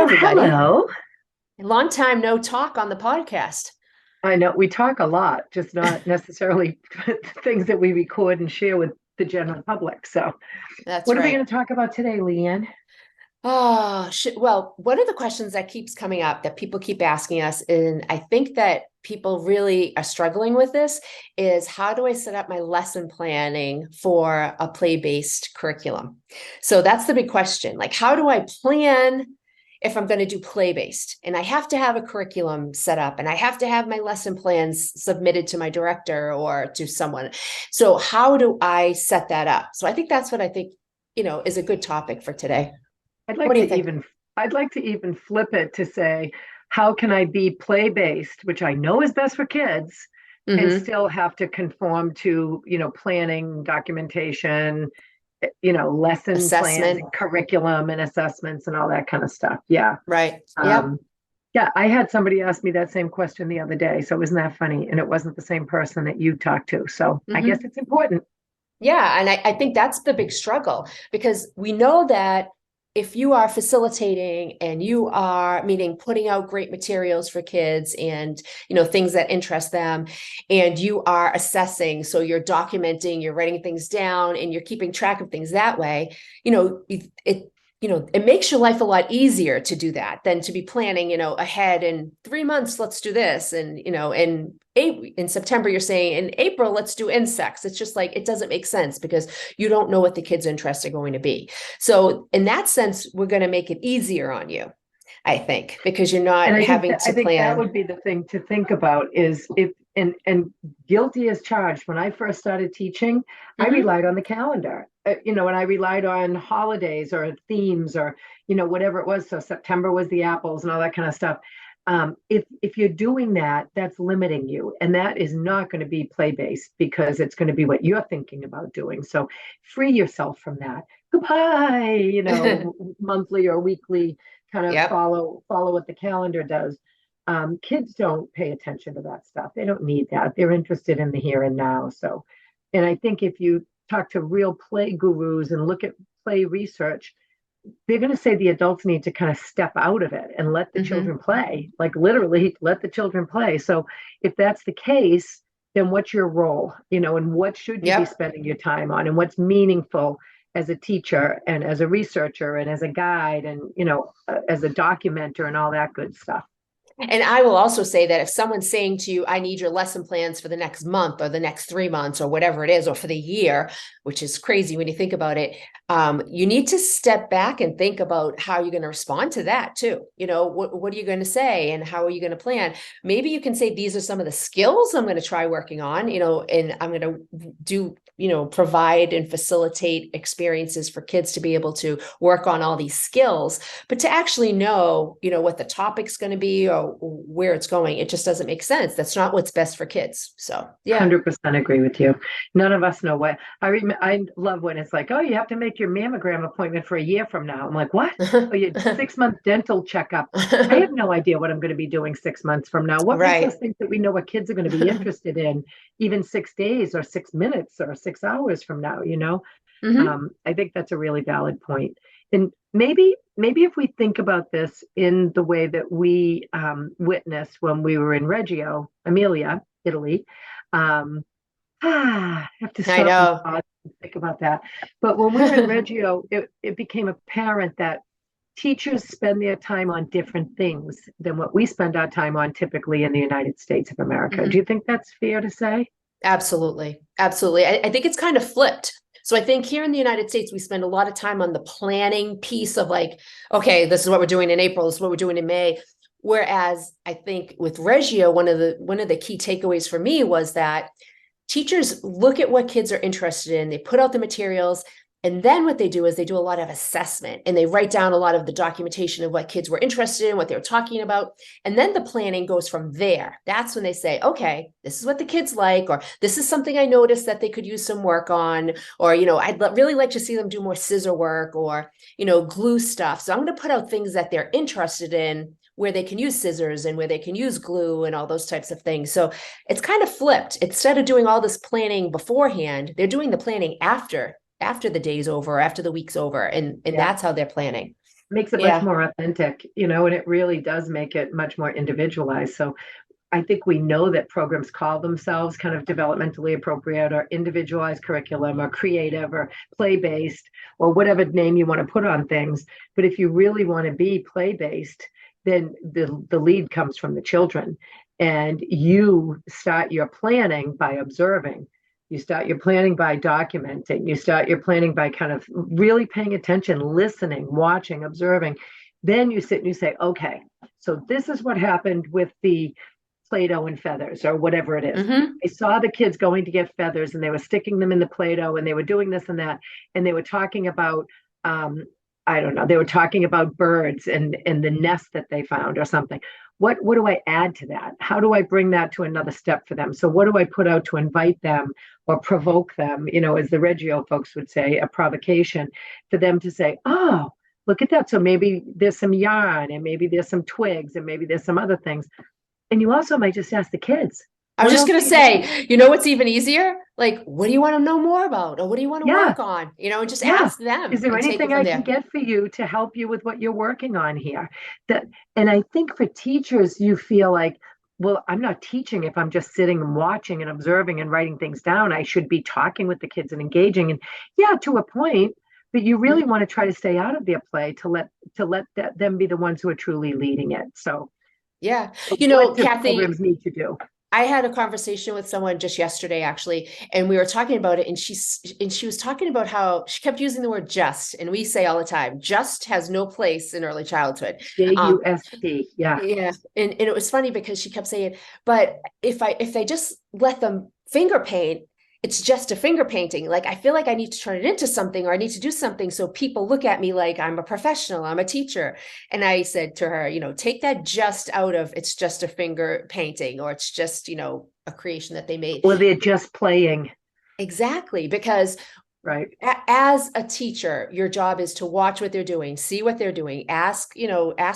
Well, everybody. hello. Long time no talk on the podcast. I know we talk a lot, just not necessarily things that we record and share with the general public. So, That's what are we right. going to talk about today, Leanne? Oh, well, one of the questions that keeps coming up that people keep asking us, and I think that people really are struggling with this, is how do I set up my lesson planning for a play-based curriculum? So that's the big question. Like, how do I plan if I'm going to do play-based? And I have to have a curriculum set up, and I have to have my lesson plans submitted to my director or to someone. So how do I set that up? So I think that's what I think, is a good topic for today. I'd What like do you to think? even I'd like to even flip it to say, how can I be play-based, which I know is best for kids, and Hmm. still have to conform to, planning, documentation, lesson plans Assessment. and curriculum and assessments and all that kind of stuff. Yeah. Right. Yep. Um, Yeah, I had somebody ask me that same question the other day. So isn't that funny? And it wasn't the same person that you talked to. So I guess Hmm. it's important. Yeah. And I think that's the big struggle because we know that if you are facilitating and you are meaning putting out great materials for kids and things that interest them, and you are assessing, so you're documenting, you're writing things down, and you're keeping track of things that way, it makes your life a lot easier to do that than to be planning, ahead in 3 months, let's do this. And, in September, you're saying in April, let's do insects. It's just like, it doesn't make sense because you don't know what the kids' interests are going to be. So in that sense, we're going to make it easier on you, I think, because you're And not I think having that I to think that plan. would be the thing to think about is if and guilty as charged. When I first started teaching, I Hmm. relied on the calendar. And I relied on holidays or themes or whatever it was. So September was the apples and all that kind of stuff. If you're doing that, that's limiting you, and that is not going to be play based because it's going to be what you're thinking about doing. So free yourself from that. Goodbye, monthly or weekly kind of Yep. follow what the calendar does. Kids don't pay attention to that stuff. They don't need that. They're interested in the here and now. So, and I think if you talk to real play gurus and look at play research, they're going to say the adults need to kind of step out of it and let the Hmm. children play, like literally let the children play. So, if that's the case, then what's your role, and what should you be Yep. spending your time on, and what's meaningful as a teacher and as a researcher and as a guide and, as a documenter and all that good stuff. And I will also say that if someone's saying to you, I need your lesson plans for the next month or the next 3 months or whatever it is, or for the year, which is crazy when you think about it, you need to step back and think about how you're going to respond to that too. What are you going to say and how are you going to plan? Maybe you can say, these are some of the skills I'm going to try working on, and I'm going to do, provide and facilitate experiences for kids to be able to work on all these skills. But to actually know, what the topic's going to be or where it's going, it just doesn't make sense. That's not what's best for kids. So, yeah. 100% agree with you. None of us know what I love when it's like, oh, you have to make your mammogram appointment for a year from now. I'm like, what? Oh, your 6 month dental checkup. I have no idea what I'm going to be doing 6 months from now. What makes us Right. think that we know what kids are going to be interested in even 6 days or 6 minutes or 6 hours from now? Hmm. I think that's a really valid point. And maybe if we think about this in the way that we witnessed when we were in Reggio Emilia, Italy. Um, I have to I stop and know. pause and think about that. But when we were in Reggio, it became apparent that teachers spend their time on different things than what we spend our time on typically in the United States of America. Do you Hmm. think that's fair to say? Absolutely. Absolutely. I think it's kind of flipped. So I think here in the United States, we spend a lot of time on the planning piece of like, okay, this is what we're doing in April, this is what we're doing in May. Whereas I think with Reggio, one of the key takeaways for me was that teachers look at what kids are interested in, they put out the materials, and then what they do is they do a lot of assessment and they write down a lot of the documentation of what kids were interested in, what they were talking about. And then the planning goes from there. That's when they say, okay, this is what the kids like, or this is something I noticed that they could use some work on, or, I'd really like to see them do more scissor work or, glue stuff. So I'm going to put out things that they're interested in where they can use scissors and where they can use glue and all those types of things. So it's kind of flipped. Instead of doing all this planning beforehand, they're doing the planning after the day's over, after the week's over, and Yeah. that's how they're planning. makes it much Yeah. more authentic, and it really does make it much more individualized. So I think we know that programs call themselves kind of developmentally appropriate or individualized curriculum or creative or play based or whatever name you want to put on things. But if you really want to be play based, then the lead comes from the children. And you start your planning by observing. You start your planning by documenting. You start your planning by kind of really paying attention, listening, watching, observing. Then you sit and you say, okay, so this is what happened with the Play-Doh and feathers or whatever it is. Hmm. I saw the kids going to get feathers and they were sticking them in the Play-Doh and they were doing this and that. And they were talking about, I don't know, they were talking about birds and the nest that they found or something. What do I add to that? How do I bring that to another step for them? So what do I put out to invite them or provoke them, as the Reggio folks would say, a provocation for them to say, oh, look at that. So maybe there's some yarn and maybe there's some twigs and maybe there's some other things. And you also might just ask the kids, I was what just else going do to you need? say, you know what's even easier? Like, what do you want to know more about? Or what do you want to Yeah, work on? And just yeah. ask Is them there and take it anything from I can there. get for you to help you with what you're working on here? That, and I think for teachers, you feel like, well, I'm not teaching if I'm just sitting and watching and observing and writing things down. I should be talking with the kids and engaging. And yeah, to a point, but you really Mhm. want to try to stay out of their play to let them be the ones who are truly leading it. So Yeah. what do Kathy, programs need to do? I had a conversation with someone just yesterday, actually, and we were talking about it. And she was talking about how she kept using the word just, and we say all the time, just has no place in early childhood. Um, JUST. Yeah. yeah, and it was funny because she kept saying, but if they just let them finger paint, it's just a finger painting. Like I feel like I need to turn it into something, or I need to do something so people look at me like I'm a professional, I'm a teacher. And I said to her, take that just out of it's just a finger painting, or it's just, a creation that they made. Or they're just playing, Exactly, because right? as a teacher, your job is to watch what they're doing, see what they're doing, ask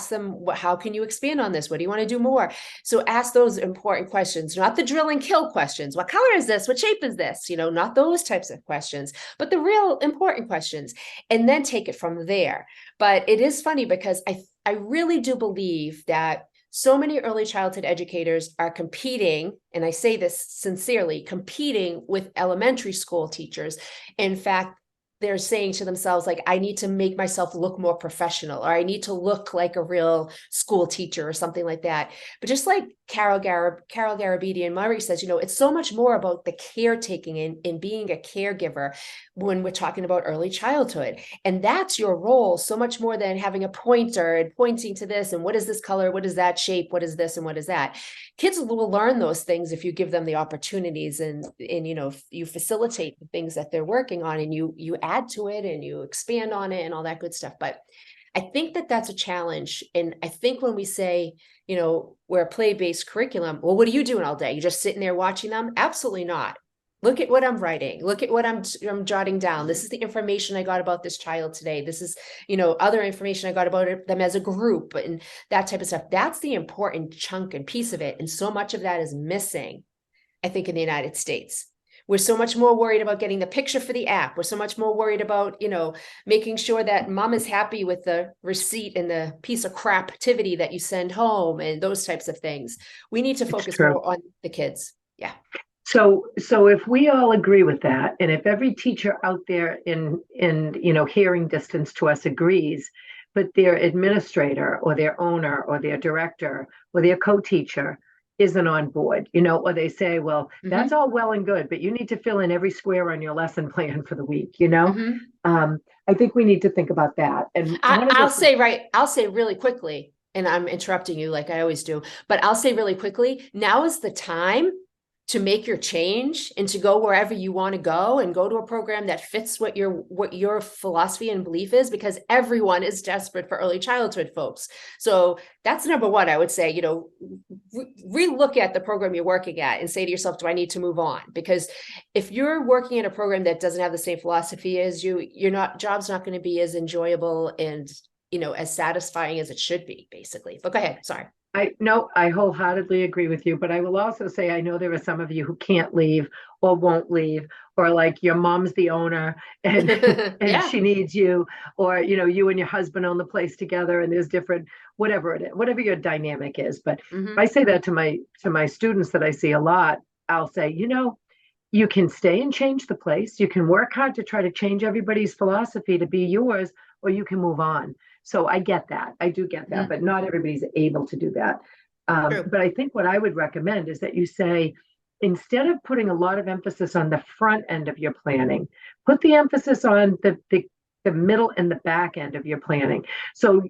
them, how can you expand on this? What do you want to do more? So ask those important questions, not the drill and kill questions. What color is this? What shape is this? Not those types of questions, but the real important questions, and then take it from there. But it is funny because I really do believe that so many early childhood educators are competing, and I say this sincerely, competing with elementary school teachers. In fact, they're saying to themselves, like, I need to make myself look more professional, or I need to look like a real school teacher or something like that. But just like Carol Garabedian Murray says, it's so much more about the caretaking and being a caregiver when we're talking about early childhood. And that's your role so much more than having a pointer and pointing to this and what is this color, what is that shape, what is this and what is that. Kids will learn those things if you give them the opportunities, and you facilitate the things that they're working on, and you add to it and you expand on it and all that good stuff. But I think that that's a challenge. And I think when we say, we're a play-based curriculum, well, what are you doing all day? You just sitting there watching them? Absolutely not. Look at what I'm writing. Look at what I'm jotting down. This is the information I got about this child today. This is, other information I got about them as a group and that type of stuff. That's the important chunk and piece of it. And so much of that is missing, I think, in the United States. We're so much more worried about getting the picture for the app. We're so much more worried about, making sure that mom is happy with the receipt and the piece of crap activity that you send home and those types of things. We need to It's focus true. more on the kids. Yeah. So if we all agree with that, and if every teacher out there in hearing distance to us agrees, but their administrator or their owner or their director or their co-teacher isn't on board, or they say, well, that's Mm-hmm. all well and good, but you need to fill in every square on your lesson plan for the week, Mm-hmm. I think we need to think about that. And I, one of the I'll say right. I'll say really quickly, and I'm interrupting you like I always do, but I'll say really quickly, now is the time to make your change and to go wherever you want to go and go to a program that fits what your philosophy and belief is, because everyone is desperate for early childhood folks. So that's number one. I would say, relook at the program you're working at and say to yourself, do I need to move on? Because if you're working in a program that doesn't have the same philosophy as you, job's not going to be as enjoyable and, as satisfying as it should be, basically. But go ahead. Sorry. I wholeheartedly agree with you, but I will also say I know there are some of you who can't leave or won't leave, or like your mom's the owner and and Yeah. she needs you, or you and your husband own the place together and there's different whatever it is, whatever your dynamic is. But Hmm. I say that to my students that I see a lot. I'll say, you can stay and change the place. You can work hard to try to change everybody's philosophy to be yours, or you can move on. So I get that. I do get that, Hmm. but not everybody's able to do that. True. But I think what I would recommend is that you say, instead of putting a lot of emphasis on the front end of your planning, put the emphasis on the middle and the back end of your planning. So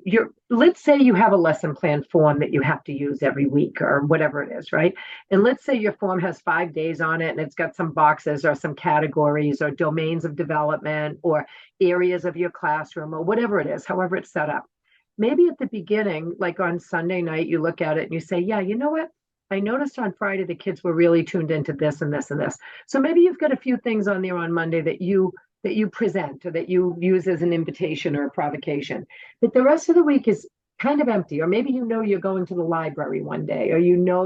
let's say you have a lesson plan form that you have to use every week or whatever it is, right? And let's say your form has 5 days on it and it's got some boxes or some categories or domains of development or areas of your classroom or whatever it is, however it's set up. Maybe at the beginning, like on Sunday night, you look at it and you say, yeah, you know what? I noticed on Friday the kids were really tuned into this and this and this. So maybe you've got a few things on there on Monday that you present or that you use as an invitation or a provocation. But the rest of the week is kind of empty. Or maybe you're going to the library one day, or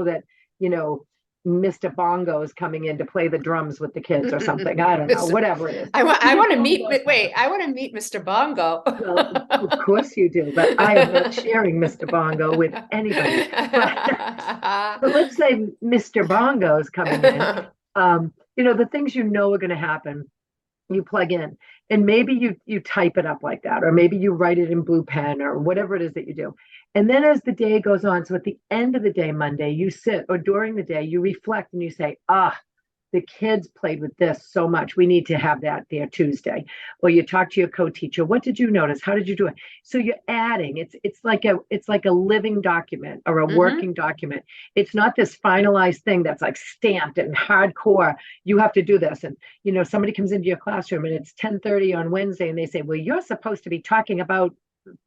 that, you know, Mr. Bongo is coming in to play the drums with the kids or something. I don't know, Mr. whatever it is. I want to meet, Bongo's wait, coming. I want to meet Mr. Bongo. Well, of course you do, but I am not sharing Mr. Bongo with anybody. But but let's say Mr. Bongo is coming in. The things are going to happen, you plug in, and maybe you type it up like that, or maybe you write it in blue pen or whatever it is that you do. And then as the day goes on, so at the end of the day, Monday, you sit, or during the day, you reflect and you say, the kids played with this so much. We need to have that there Tuesday. Or you talk to your co-teacher. What did you notice? How did you do it? So you're adding. It's like a living document or a Hmm. working document. It's not this finalized thing that's like stamped and hardcore. You have to do this. And somebody comes into your classroom and it's 10:30 on Wednesday and they say, well, you're supposed to be talking about,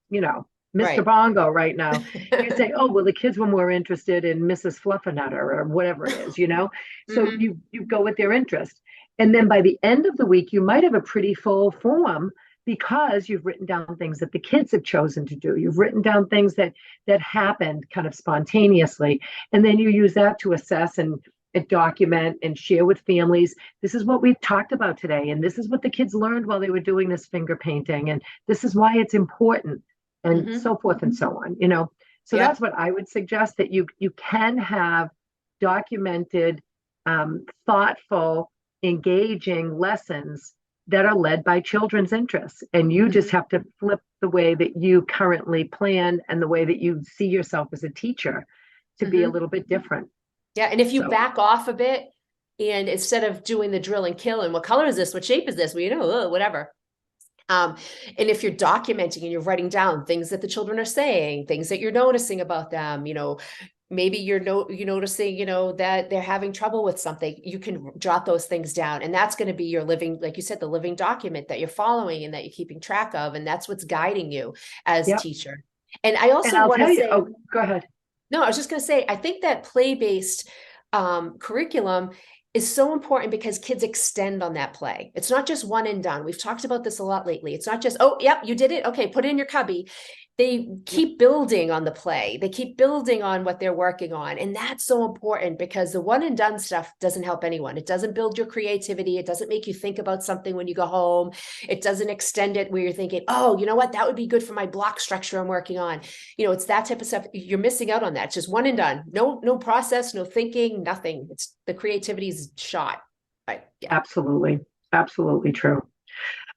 you know, Mr. Right. Bongo right now. You say, oh, well, the kids were more interested in Mrs. Fluffernutter or whatever it is. So Hmm. you go with their interest. And then by the end of the week, you might have a pretty full form because you've written down things that the kids have chosen to do. You've written down things that happened kind of spontaneously. And then you use that to assess and document and share with families. This is what we've talked about today. And this is what the kids learned while they were doing this finger painting. And this is why it's important, and Hmm. so forth and so on. So that's Yep. what I would suggest, that you can have documented, thoughtful, engaging lessons that are led by children's interests. And you just Hmm. have to flip the way that you currently plan and the way that you see yourself as a teacher to be a Hmm. little bit different. Yeah. And if you So back off a bit, and instead of doing the drill and kill and what color is this? What shape is this? Well, whatever. Um, and if you're documenting and you're writing down things that the children are saying, things that you're noticing about them, maybe you're noticing, that they're having trouble with something, you can jot those things down. And that's going to be your living, like you said, the living document that you're following and that you're keeping track of. And that's what's guiding you as a yep. teacher. And I And also I'll want to tell you, say, oh, go ahead. no, I was just going to say, I think that play-based curriculum is so important because kids extend on that play. It's not just one and done. We've talked about this a lot lately. It's not just, oh, yep, you did it. Okay, put it in your cubby. They Yep. keep building on the play. They keep building on what they're working on. And that's so important because the one and done stuff doesn't help anyone. It doesn't build your creativity. It doesn't make you think about something when you go home. It doesn't extend it where you're thinking, oh, you know what? That would be good for my block structure I'm working on. It's that type of stuff. You're missing out on that. It's just one and done. No process, no thinking, nothing. It's the creativity is shot. Right. Yeah. Absolutely. Absolutely true.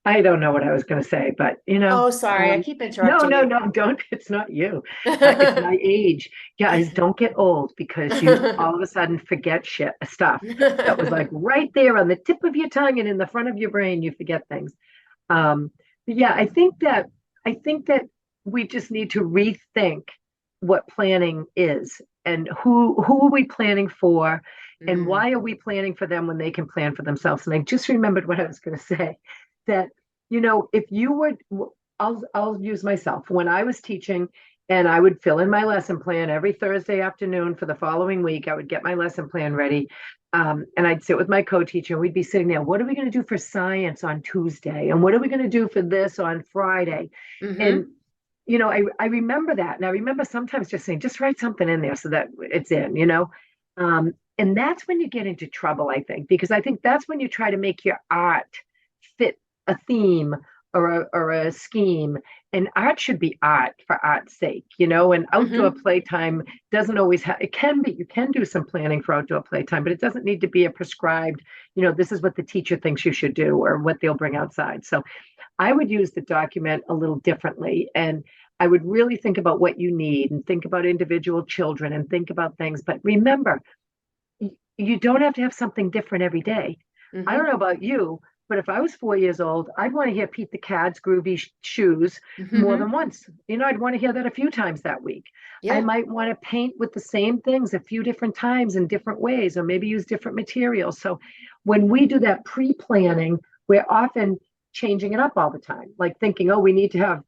I don't know what I was going to say, but Oh, sorry. I um, keep no, interrupting no, you. no, don't. It's not you. It's my age. Guys, don't get old because you all of a sudden forget stuff that was like right there on the tip of your tongue and in the front of your brain. You forget things. But yeah, I think that we just need to rethink what planning is and who are we planning for, and Mm, why are we planning for them when they can plan for themselves. And I just remembered what I was going to say, that if you would, I'll use myself when I was teaching, and I would fill in my lesson plan every Thursday afternoon for the following week. I would get my lesson plan ready, and I'd sit with my co-teacher and we'd be sitting there. What are we going to do for science on Tuesday? And what are we going to do for this on Friday? And, hmm I remember that. And I remember sometimes just saying, just write something in there so that it's in, and that's when you get into trouble, I think, because I think that's when you try to make your art fit a theme or a scheme. And art should be art for art's sake, and outdoor Mhm. playtime doesn't always have, it can be, you can do some planning for outdoor playtime, but it doesn't need to be a prescribed, this is what the teacher thinks you should do or what they'll bring outside. So I would use the document a little differently. And I would really think about what you need and think about individual children and think about things. But remember, you don't have to have something different every day. I don't Mhm. know about you, but if I was 4 years old, I'd want to hear Pete the Cat's groovy shoes more than Mhm. once. I'd want to hear that a few times that week. I Yeah. might want to paint with the same things a few different times in different ways, or maybe use different materials. So when we do that pre-planning, we're often changing it up all the time, like thinking, oh, we need to have,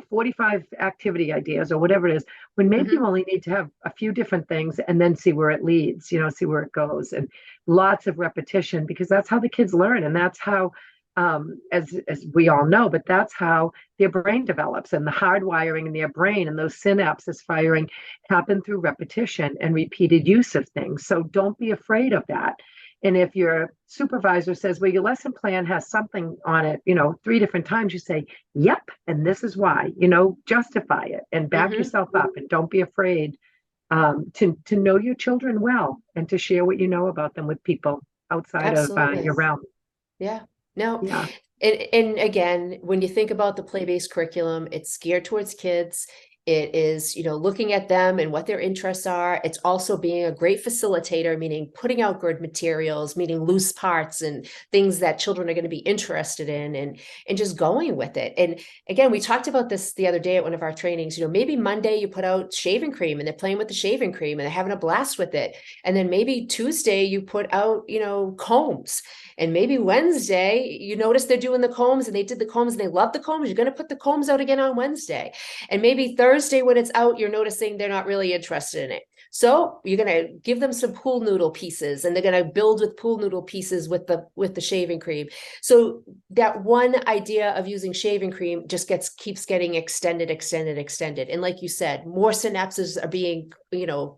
45 activity ideas or whatever it is, when maybe you Mhm. only need to have a few different things and then see where it leads, see where it goes. And lots of repetition, because that's how the kids learn. And that's how, as we all know, but that's how their brain develops, and the hardwiring in their brain and those synapses firing happen through repetition and repeated use of things. So don't be afraid of that. And if your supervisor says, well, your lesson plan has something on it, 3 different times, you say, yep, and this is why, justify it and back Mhm. yourself up, and don't be afraid to know your children well and to share what you know about them with people outside of Absolutely. your realm. Yeah. No. Yeah. And again, when you think about the play-based curriculum, it's geared towards kids. It is, looking at them and what their interests are. It's also being a great facilitator, meaning putting out good materials, meaning loose parts and things that children are going to be interested in, and just going with it. And again, we talked about this the other day at one of our trainings. Maybe Monday you put out shaving cream and they're playing with the shaving cream and they're having a blast with it. And then maybe Tuesday you put out, combs. And maybe Wednesday, you notice they're doing the combs and they did the combs and they love the combs. You're going to put the combs out again on Wednesday. And maybe Thursday, when it's out, you're noticing they're not really interested in it. So you're going to give them some pool noodle pieces, and they're going to build with pool noodle pieces with the shaving cream. So that one idea of using shaving cream just keeps getting extended. And like you said, more synapses are being,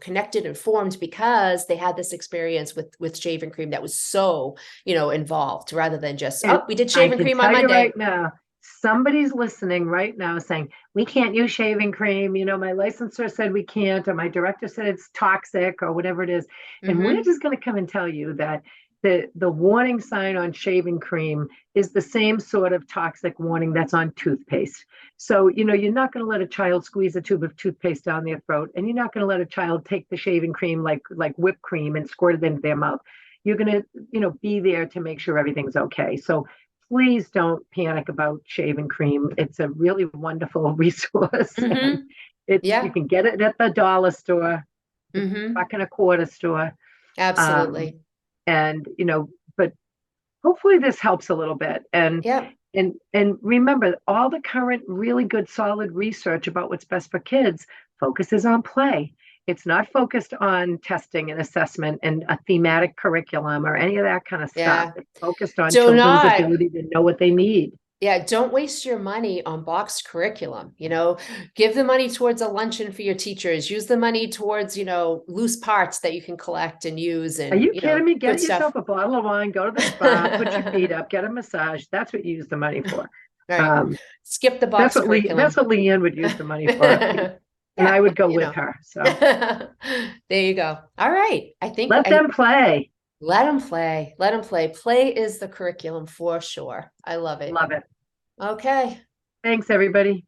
connected and formed because they had this experience with shaving cream that was so, involved, rather than just, And oh, we did I shaving can cream on tell you Monday. right now, somebody's listening right now saying, we can't use shaving cream. My licensor said we can't, or my director said it's toxic, or whatever it is. And we're Mm-hmm. just going to come and tell you that the warning sign on shaving cream is the same sort of toxic warning that's on toothpaste. So, you're not going to let a child squeeze a tube of toothpaste down their throat, and you're not going to let a child take the shaving cream like whipped cream and squirt it into their mouth. You're going to, be there to make sure everything's okay. So please don't panic about shaving cream. It's a really wonderful resource. And Mm-hmm. you Yeah. can get it at the dollar store, the Mm-hmm. buck and a quarter store. Um, Absolutely. and but hopefully this helps a little bit. Yep. And remember, all the current really good solid research about what's best for kids focuses on play. It's not focused on testing and assessment and a thematic curriculum or any of that kind of stuff. Yeah. It's focused on Do children's not. ability to know what they need. Yeah, don't waste your money on boxed curriculum. Give the money towards a luncheon for your teachers. Use the money towards, loose parts that you can collect and use, Are and, you kidding me? good Get stuff. yourself a bottle of wine, go to the spa, put your feet up, get a massage. That's what you use the money for. Right. Um, Skip the that's box what That's curriculum. what Leanne would use the money for, and I Yeah, would go with her. So there you go. All right. I think let them play. let them play. Let them play. Play is the curriculum for sure. I love it. Love it. Okay. Thanks, everybody.